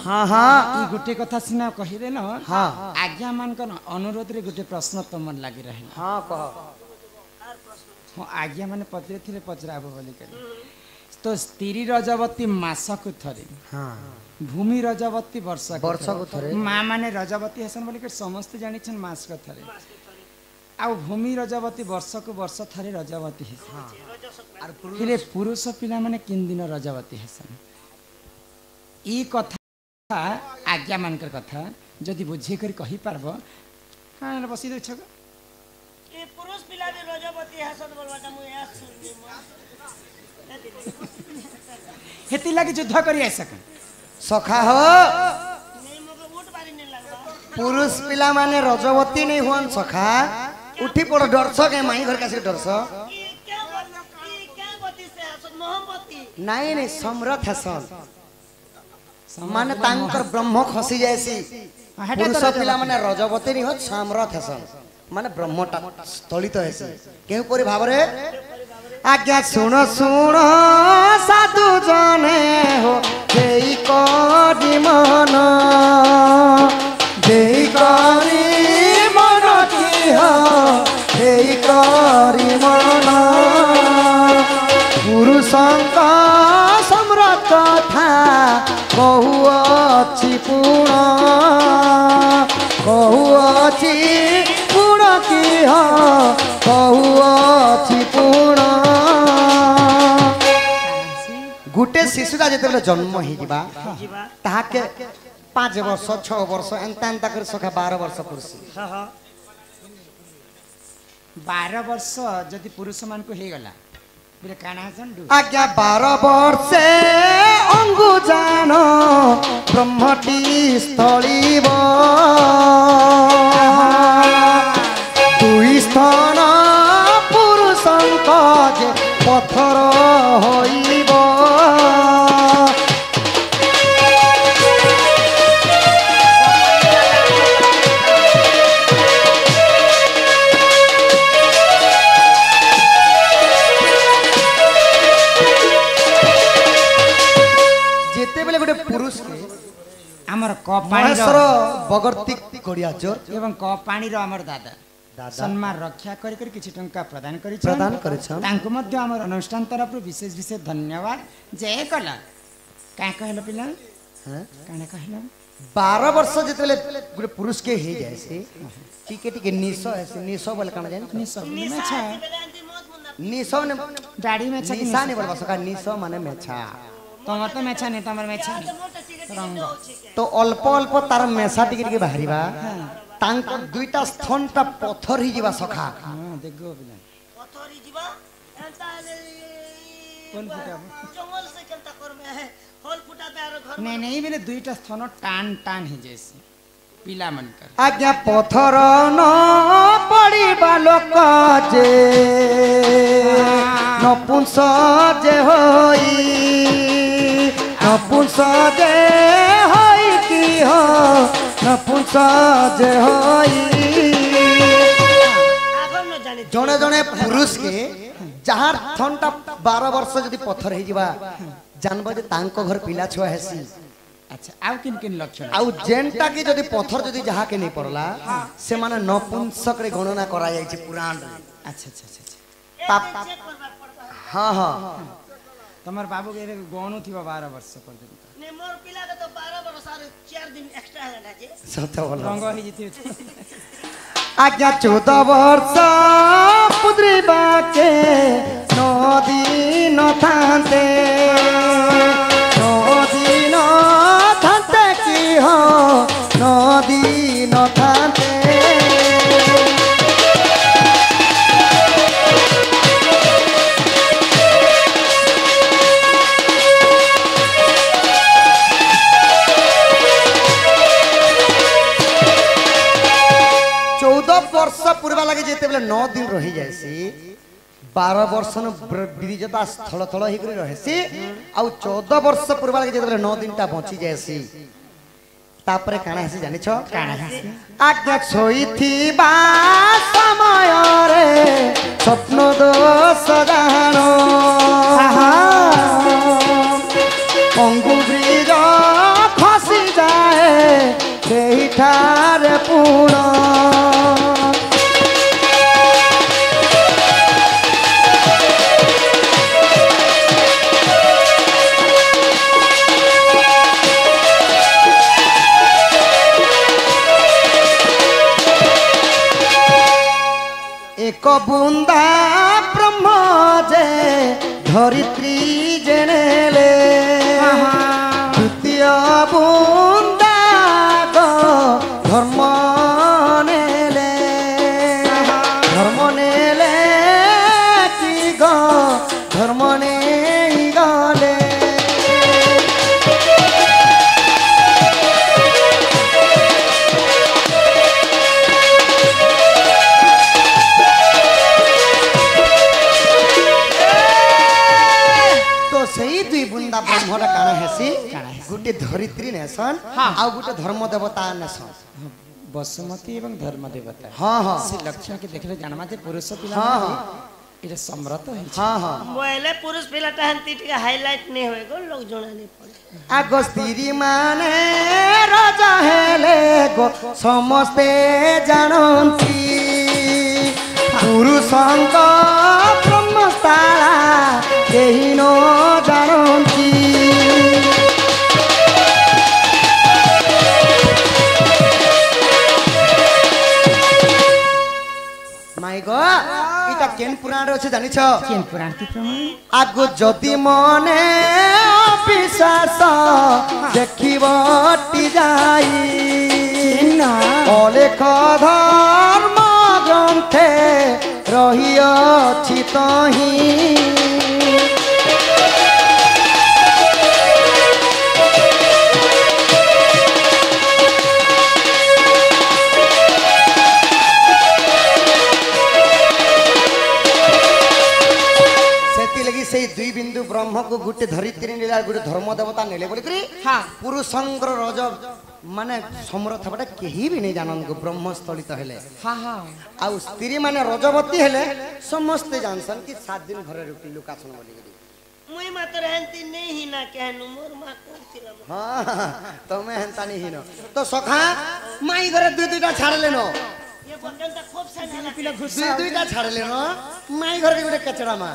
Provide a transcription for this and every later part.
हाँ हाँ ई गुटे कथा सिना कहि देन हाँ आज्ञा मान कर अनुरोध रे गुटे प्रश्न तुम लागि रहे हाँ कह हाँ आज्ञा माने पचरे थिले पचराबो बोली करे तो स्त्री रजवती मासक थरे हाँ भूमि रजवती वर्ष वर्षको थरे माँ माने रजवती हसन बोली कर समस्त जानि छन मास को थरे आ भूमि रजवती वर्ष को वर्ष थरे रजवती हसन फिर पुरुष पिला माने किन दिन रजवती हसन ई कथा आज्ञा मानकर कथा जदि बुझे कर कहि पारबो हां बसी दे छक ए पुरुष पिला दे रजवती हसन बोलवाटा मु या सुननी हेती लागि युद्ध करि आइ सक सखा हो नहीं मगे उठ बारी नहीं लगवा पुरुष पिला माने रजवती नहीं हुअन सखा उठी पड़ डरस के माई घर कासे डरस ई क्या बती से हसन मोहब्बती नहीं नहीं समरथ हसन माने तांकर ब्रह्म खसी जायसी पुरुष पिला माने रजवती नहीं हो समरथ हसन माने ब्रह्मटा स्थलित हेसी केउ परि भाबरे आज्ञा सुन सुन साधु जने हो देई करी मन देई करी मन की हो देई करी मन पुरुषंक सम्राट कथा कहुअछि पुण कहुअछि पुण की हो कहुअछि पुण गुटे शिशुरा जेतेबेले जन्म ही जिबा ताहाके 5 वर्ष 6 वर्ष एंता एंता कर सखा 12 वर्ष पुरुष हां हां 12 वर्ष जदि पुरुष मान को हे गला बोले काना हसन डू आज्ञा 12 वर्षे अंगु जानो ब्रह्मटी स्थलीब दुई स्थान पुरुषंक जे पथर होइब जेतेबेले गोटे पुरुष के हमर कप पानी महेश्वर बगर्ती गड़िया जोर एवं कप पानी रो हमर दादा दादा सम्मान रक्षा करी करी किछि टंका प्रदान करी प्रदान करिछन तांको मध्य हमर अनुष्ठान तरफ विशेष विशेष धन्यवाद जय कला का कहलो पिला हैं काने कहलो 12 वर्ष जेतेबेले गोटे पुरुष के हे जाय से टिके टिके निसो ऐसे निसो बोले काना जान नि सब में छा बेलांती मौत मुन्ना निसो ने दाढ़ी में छा निशा नहीं बोलबा सका निसो माने मेछा तमर तो में छा नहीं तमर में छा मोटा टिके रंग तो अल्प अल्प तार मेछा टिके टिके बाहरिबा तांको दुईटा स्तनटा पत्थर ही जिबा सखा हां देखो पिला पथरी जीवा एंता कोन फुटा जंगल से केंता कर में है होल फुटा पे आरो घर नहीं नहीं मेरे दुईटा स्थान टान टान ही जैसे पिला मन कर आज्ञा पत्थर न पड़िबा लोक जे नपुंस जे होई नपुंस जे होई की हो नपुंस जे होई आगम न जाने जने जने पुरुष के जहार थनटा 12 वर्ष जदि पत्थर हे जिबा जानबो जे तांको घर पिला छुआ हेसी अच्छा आउ किन किन लक्षण आउ जेनटा की जदि पत्थर जदि जहा के नहीं पड़ला से माने नपुंसक रे गणना करा जाय छै पुराण रे अच्छा अच्छा अच्छा पाप चेक करबा पड़ता है हां हां तमर बाबू के गौनु थिबा 12 वर्ष पर दिन ने मोर पिला के तो 12 वर्ष और 4 दिन एक्स्ट्रा है ना जी सत बोल रंग ही जिति आज्ञा 14 वर्ष पुत्री बाके नदी न थांते नदी न थांते की हो नदी न थांते वर्ष पूर्वा लगे जेते बेले 9 दिन रही जायसी 12 वर्ष न विरिजता स्थल थल ही करी रहसी आ 14 वर्ष पूर्वा लगे जेते बेले 9 दिन ता बची जायसी तापरे काना हसी जानि छ काना हसी आज्ञा छोई थी बा समय रे स्वप्न दोष जानो अंगु ब्रिज खसी ଏଠାରେ ପୁଣ ଏକ ବୁନ୍ଦା ବ୍ରହ୍ମ ଯେ ଧରିତ୍ରୀ ଜେନେଲେ ଦ୍ୱିତୀୟ ବୁନ୍ଦା ଗ ଧର୍ମ ନେଲେ କି ଗ ଧର୍ମ ନେଇ ଗଲେ ब्रह्मरा काना हेसी गुटे धरित्री नेसन आ गुटे धर्म देवता नेसन बसुमती एवं धर्म देवता हां हां से लक्षण के देखले जानमा जे पुरुष पिला हां इरे समरथ है हां हां बोले पुरुष पिलाटा हंती टिका हाईलाइट नहीं होएगो लोग जोड़ा नहीं पड़े आगो स्त्री माने राजा हेले गो समस्ते जानंती पुरुषंक ब्रह्मस्थाला केही न जानंती माय गॉड इटा केन पुराण रे जानि छ केन पुराण की प्रमाण आगो जति मने विश्वास देखिबटी जाई अलेख धर्म ग्रंथे रहिअछि तही दुई बिंदु ब्रह्म को गुटे धरित्री नीला गुटे धर्म देवता नेले बोली करी हां पुरुषंकर रज माने समर्थ बटा केही भी नहीं जानन को ब्रह्म स्थलित हेले हां हां आ स्त्री माने रजवती हेले समस्त जानसन कि 7 दिन घरे रुटी लुकाछन बोली करी मुई मात्र हंती नहीं हिना कहनु मोर मा करथिला हां तमे हंता नहीं हिनो तो सखा माई घरे दुई दुईटा छाड़ लेनो ये बंदन त खूब सारा पिला घुस दुई दुईटा छाड़ लेनो माई घरे गुटे कचरा मा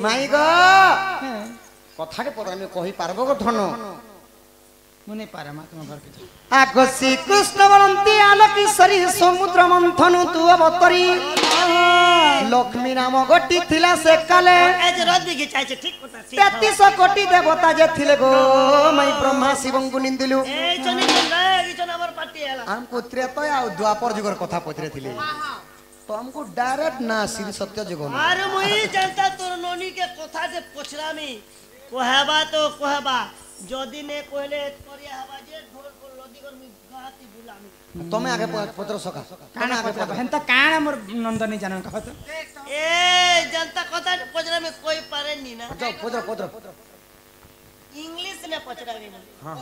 माई गो कथाटे परामे कहि पारबो गो धन मुने परमात्मा घर के आगो श्री कृष्ण बलंती आलोकेश्वरी समुद्र मंथन तू अवतरी लक्ष्मी नाम गोटी थिला से काले एज रद्दी के चाहे ठीक पता ठीक 33 कोटी देवता जे थिले गो मई ब्रह्मा शिवं को निंदिलु ए चनी चन हमर पार्टी हला हम को त्रेता आ द्वापर जुगर कथा पथरे थिले तो हमको डायरेक्ट ना श्री सत्य जगन अरे मुई जनता तोर नोनी के कथा से पोछरामी कहबा तो कहबा जदी ने कहले करिया हबा जे ढोल को लदीगर मी गाती बुलामी तमे आगे पत्र सका काना पत्र हंता काना मोर नंदनी जानन कहत ए जनता कथा पोछरामी कोई पारे नी ना जाओ पत्र इंग्लिश ने पोछरामी हां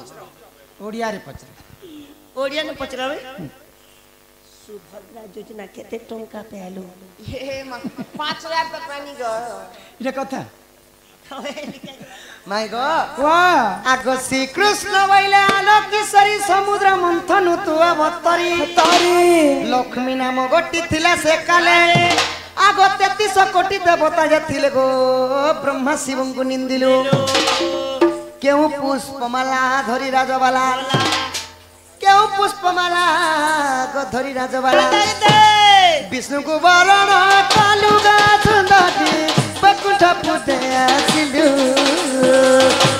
ओडिया रे पत्र ओडिया ने पोछरामी सुभद्रा योजना केते टंका पेलु ये 5000 पे पानी गयो इरे कथा माय गो वाह आगो श्री कृष्ण वैले आलोकेश्वरी समुद्र मंथन तू अवतरी लक्ष्मी नाम गोटी थिला से काले आगो 33 कोटी देवता जे थिले गो ब्रह्मा शिवं को निंदिलु केउ पुष्पमाला धरी राजबाला केउ पुष्पमाला को धरी राजबाला विष्णु को वरण कालुगा सुंदरी बैकुंठ पुटे आसिलु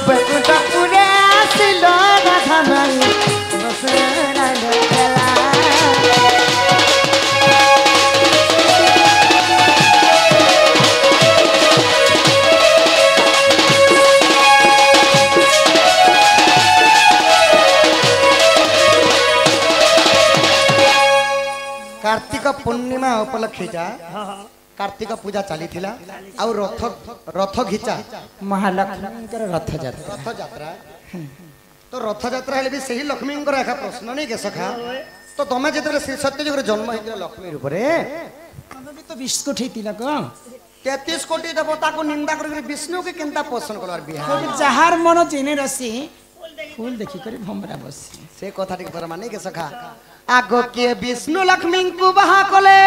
बैकुंठ पुरे आसिलु राधा माई बसना लगला कार्तिक पूर्णिमा उपलक्षे कार्तिक पूजा चली रथ घिचा महालक्ष्मी रथ यात्रा तो रथ यात्रा हेले भी सही लक्ष्मी एका प्रश्न नहीं के सखा तो तमे जेतरे श्री सत्य जुग जन्म होइतिला लक्ष्मी रूप रे तमे भी तो 20 कोटी थिला को 33 कोटी देवता को निंदा कर विष्णु के केनता पोषण करवार बिहार जहार मन जेने रसी फूल देखी करी भमरा बसी से कथा टिक तोर माने के सखा आगो के विष्णु लक्ष्मी को बाहा कले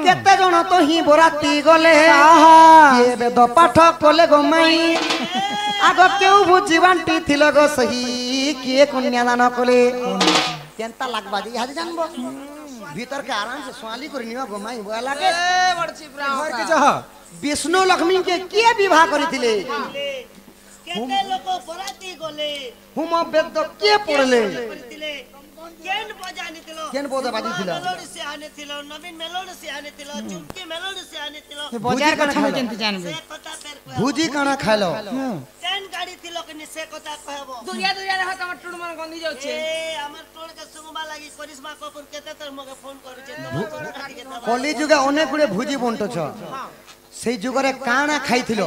केते जण तो ही बराती गले के वेद पाठ कले गो माई आगो केउ बुझी बांटी थिल गो सही के कन्यादान कले केनता लागबा जी आज जानबो भीतर के आराम से स्वाली कर निवा गो माई बोला लागे ए बड़ची घर के ब्राह्मण जह विष्णु लक्ष्मी के विवाह करिथिले केते लोक बराती गले हुम वेद के पढ़ले करतिले केन बजानी थिलो केन बोदा बाजी थिला मेलोडी से आने थिलो नवीन मेलोडी से आने थिलो चुमकी मेलोडी से आने थिलो ये बाजार का छमे केनती जानबे से कथा फेर को भुजी काना खाइलो ट्रेन गाड़ी थिलो कि से कथा कहबो दुरिया दुरिया रह तमर टुड मन गंदी जाउ छे ए हमर टोल के सुगमा लागी करिश्मा कपूर केते तर मगे फोन करू छे तमर काटी के दबा कली जुगे अनेक गुड़े भुजी बंटो छ সেই যুগরে কানা খাইছিল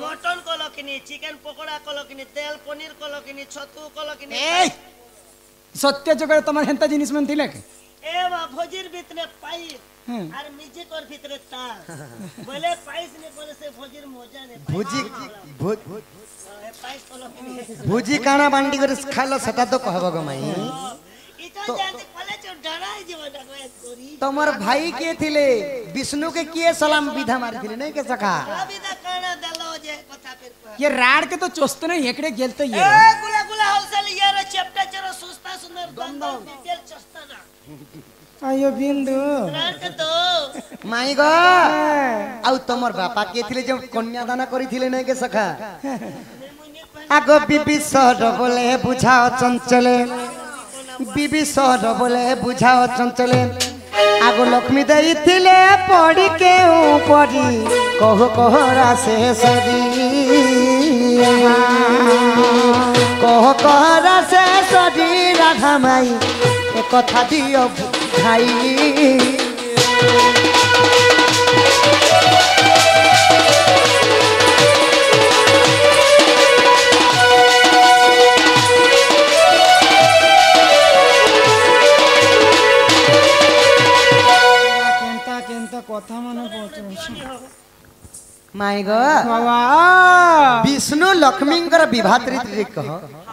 मटन कलो किनी चिकन पकोड़ा कलो किनी तेल पनीर कलो किनी छतु कलो किनी ए सत्य जगह तुम्हारे हेंता जिनिस मन थिले के ए वा भोजिर भितरे पाई আর মিউজিক ওর ভিতরে তার বলে পাইস নে বলে সে ভোজির মজা নে ভুজি পাইস কলো কিনি ভুজি কানা বান্ডি করে খাইলো সেটা তো কহব গো মাই ইতো জানতে কলেজ ডরাই জীব ডাকবে করি তোমার ভাই কে থিলে বিষ্ণু के किए सलाम विधा मारी थिले नहीं के सखा अभिदा काना दलो जे कथा फेर को ये राड के तो चोस्त नहीं एकड़े गेल तो ये ए गुला गुला होलसेल ये रे चेप्टा चरो सुस्ता सुंदर दंदो डिटेल चस्ता ना आयो बिंदु रात के तो माई गो आउ तमर बापा के थिले जब कन्यादान करी थिले नहीं के सखा आगो बीबी सर बोले बुझाओ चंचले बीबी सर बोले बुझाओ चंचले आगो लक्ष्मी देई थिले पड़ी के ऊपरी कहरा से सरी कहरा से सरी राधा माई ए कथा दियो भाई কথা মনে পড়ছে माई गो বাবা विष्णु लक्ष्मींकर विवाह रीति कह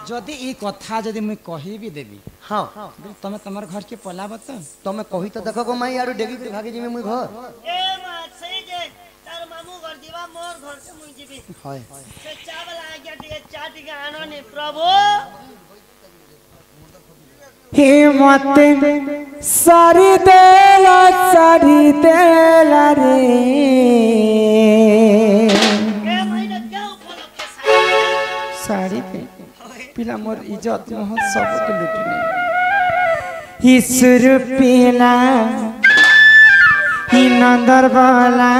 যদি এই কথা যদি মুই কহি বি দেবি हाँ তুমি তোমার ঘর के পলাব তো तमे कही तो देखो गो माई आरु डेगी के भागे जिमे मुई घर ए मा सही जे तार मामू घर दिवा मोर घर से मुई जीबी हाय से चावल आ गया टिके चा टिके आनो नि प्रभु हिम्मत सारी देला रे ए महीना क्या उपलक के साथ साड़ी पे पिला मोर इज्जत मोह सब के लुटने ईश्वर पिला ही नंदर वाला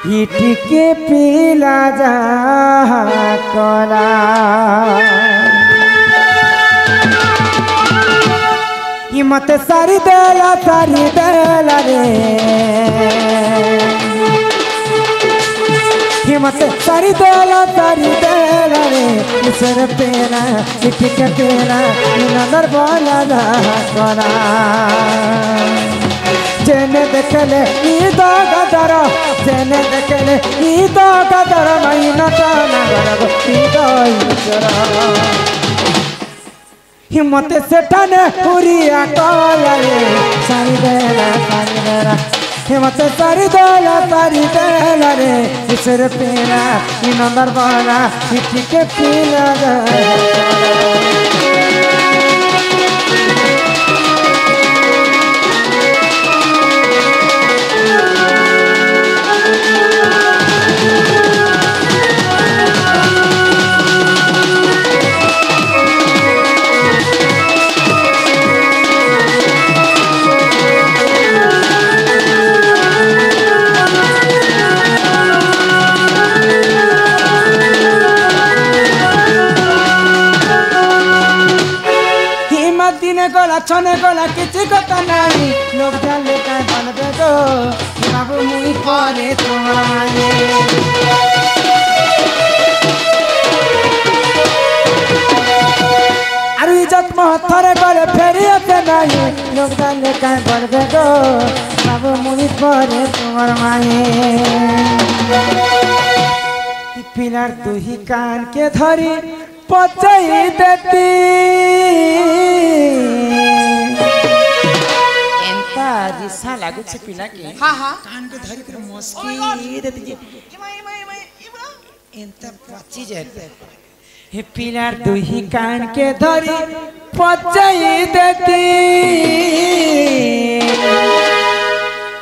ही टिके पिला जा कला हिम्मत सारी देला रे हिम्मत सारी देला रे ईश्वर पेला चिट्ठी के पेला नंदर बोला दा कोना जेने देखले ई दो गदर जेने देखले ई दो गदर महीना तो नगर ई दो हिम्मत से टने पूरिया कला रे सारी देला हिम्मत सारी देला रे ईश्वर पेला ई नंबर बोला चिट्ठी के पीला गला छने गला किसी कथा नहीं लोग जाले का बनबे दो बाबू मुई करे तुम्हारे अरे इज्जत महथरे गले फेरी आते नहीं लोग जाले का बनबे दो बाबू मुई करे तुम्हार माए पिलार तू ही कान के धरी पचाई देती एंता रिसा लागु छे पिला के हाँ हाँ कान के धरी कर मस्की देती जे एंता पची जाते हे पिला दुही कान के धरी पचाई देती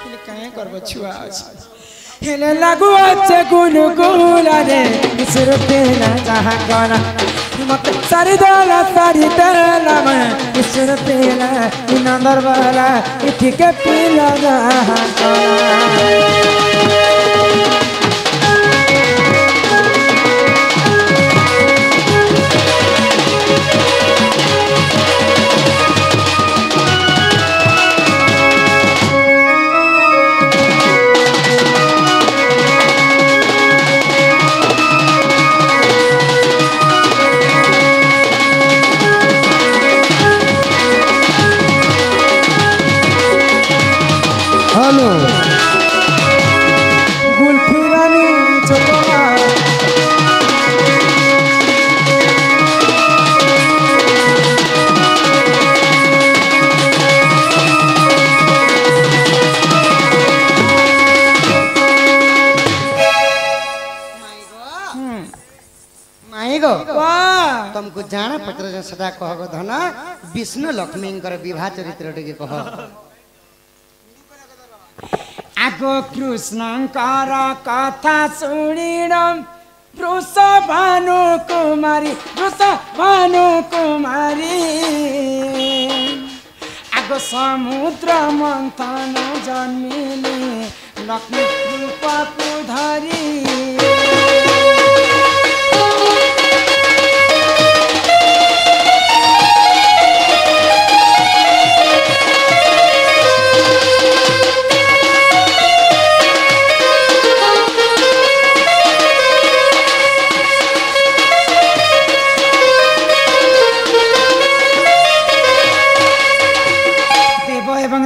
हेले काहे करबो छुआ हेले लागु अच्छे गुलगुला रे किसर पेला जहाँ गला मत सारी देला मैं किसर पेला इन अंदर वाला इठी के पीला जहाँ हेलो गुल्फी रानी छोटा माई गो वाह तुमको जाना पत्र सदा कहगो धना विष्णु लक्ष्मी विवाह चरित्र टिके कह आगो कृष्णंकर कथा शुणिण वृषभानु कुमारी आगो समुद्र मंथन जन्मिले लक्ष्मी रूपको धरी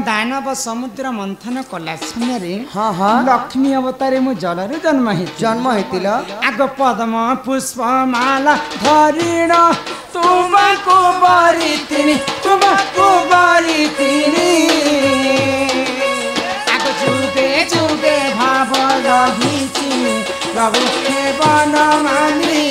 दानव समुद्र मंथन कला समय हाँ हाँ लक्ष्मी अवतारे मु जलर जन्म होती आग पद्म पुष्प माला धरिण तुमको बरितिनी आग जुगे जुगे भाव रहिछि प्रभु बन मानी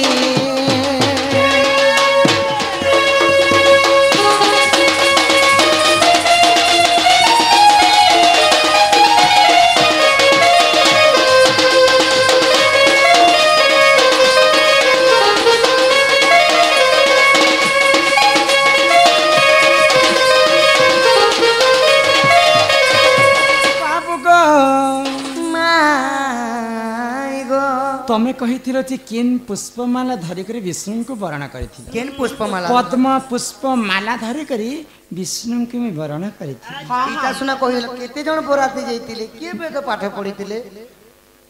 तमे कहिथिलो जे केन पुष्पमाला धरि करी विष्णु को वरण करिथि केन पुष्पमाला पद्म पुष्पमाला धरि करी विष्णु के मैं वरण करिथि इटा सुना कहिल केते जण बराती जइतिले के बेद पाठ पढितिले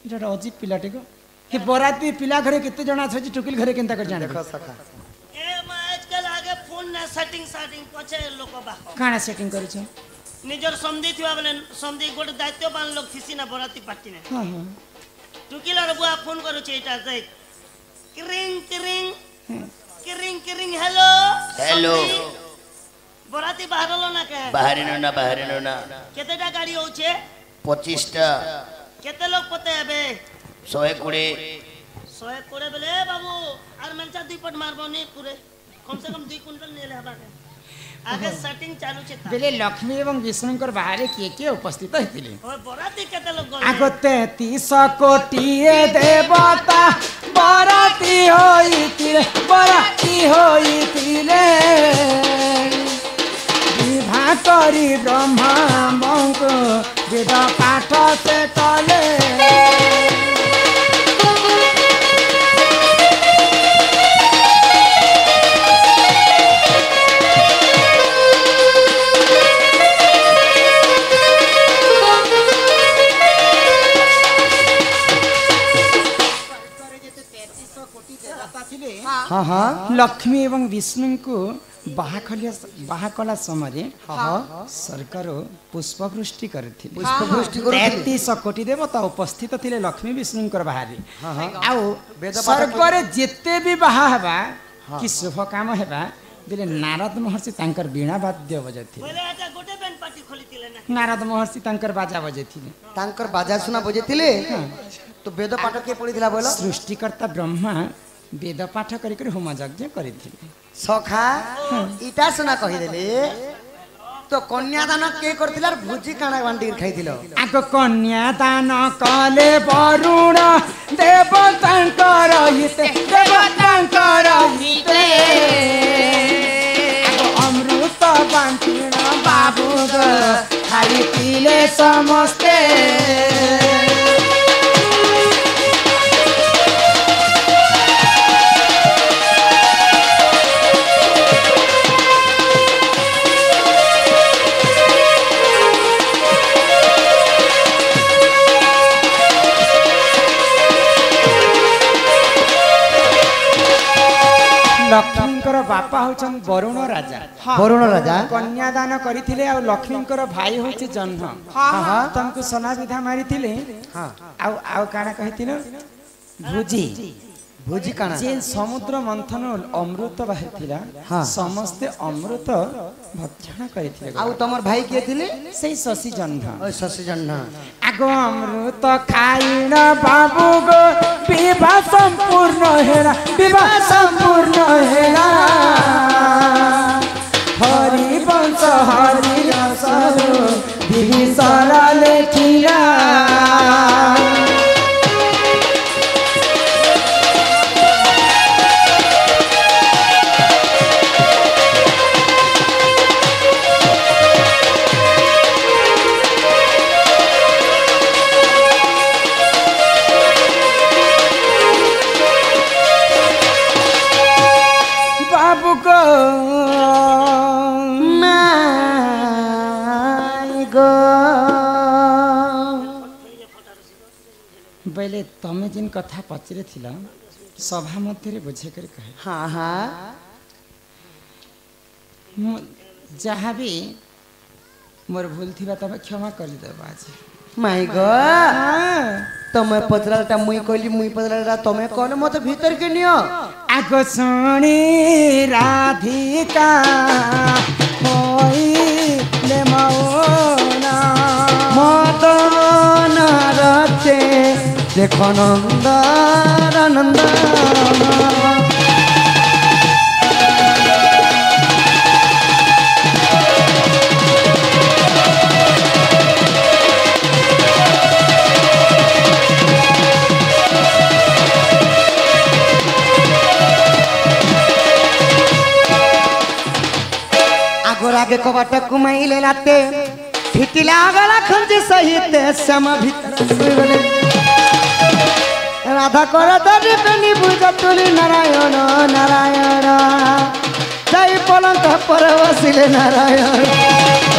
इटा अजीब पिलाटे को हे बराती पिला घरे केते जण अछि टुकिल घरे केनता कर जाने देखो सखा ए म आजकल आगे फोन ना सेटिंग पछे लोक बा काना सेटिंग करै छ निजर समधी थिवा बेले समधी गोटे दायित्ववान लोक थिसी ना बराती पार्टी ने हां हां टुकिलर बुआ फोन करू छे इटा जाय किरिंग हेलो बराती बाहरलो ना के बाहरिनो ना केतेटा गाड़ी हो छे 25 टा केते लोग पते हेबे 120 बेले बाबू आर मनचा दुई पट मारबो नी पूरे कम से कम 2 क्विंटल नेले हबा के आगे सेटिंग चालू छे बेले लक्ष्मी एवं विष्णुकर बाहरे के उपस्थित हथिले ओए बराती केते लोग गले आगो 33 कोटी देवता बराती होइतिले विवाह करी ब्रह्मा मंको वेद पाठ से कले हाँ हाँ लक्ष्मी एवं विष्णु को बाहाकला समय सरकार पुष्पवृष्टि करथिले पुष्पवृष्टि 33 कोटी देवता उपस्थित थिले लक्ष्मी विष्णुकर बाहरी आउ सरकार जेते भी बाहा हबा कि शुभ काम हेबा बेले नारद महर्षि तांकर बीणा वाद्य बजाइथिले बोले अच्छा गोटे बैंड पार्टी खोलिथिले ना नारद महर्षि तांकर बाजा बजाइथिले तांकर बाजा सुना बजेतिले तो वेद पाठ के पढ़िथिला बोलो सृष्टिकर्ता ब्रह्मा वेद पाठ करिकर होम यज्ञ करिथिले सखा इटा सुना कहिदेले तो कन्यादान के करथिला भोजी काना बांडी खाइथिलो आगो कन्यादान कले वरुण देवतांकर हिते देवतांकर हिते आगो अमृत बांटिण बाबू खाइथिले समस्ते लक्ष्मींकर बापा होचन वरुण राजा वरुण राजा कन्यादान करिथिले आ लक्ष्मींकर भाई होचे जन्म तमको सोना विधा मारिथिले आ आ काना कहिथिलो भुजी भोजी काना जे समुद्र मंथन अमृत बाहिथिला समस्त अमृत भक्षण करिथिले आउ तमर भाई के थिले सेई शशि जन्म ओय शशि जन्ना आगो अमृत खाइण बाबू गो विवाह संपूर्ण हेला विवाह संपूर्ण हेला हरि वंश हरि रसरो विभीषण लेखिला बाबू को गो बेले तमे जिन कथा पचरे थिला सभा मध्य बुझे कर कहे हाँ हाँ जहाँ भी मोर भूल थिबा तमे क्षमा कर देबा आज माय गॉड तमे पचराटा मुई कहली मुई पचराटा तमे कहले मते भीतर के नियो आगो सुनी राधिका होई ले मौना मदन रचे देखो नंदन नंदन आगे कबाट कुमाइले लाते फिटिला गला खंज सहित सम भीतर राधा कर दरि कनि बुझ तुली नारायण नारायण जय पलंक पर बसिले नारायण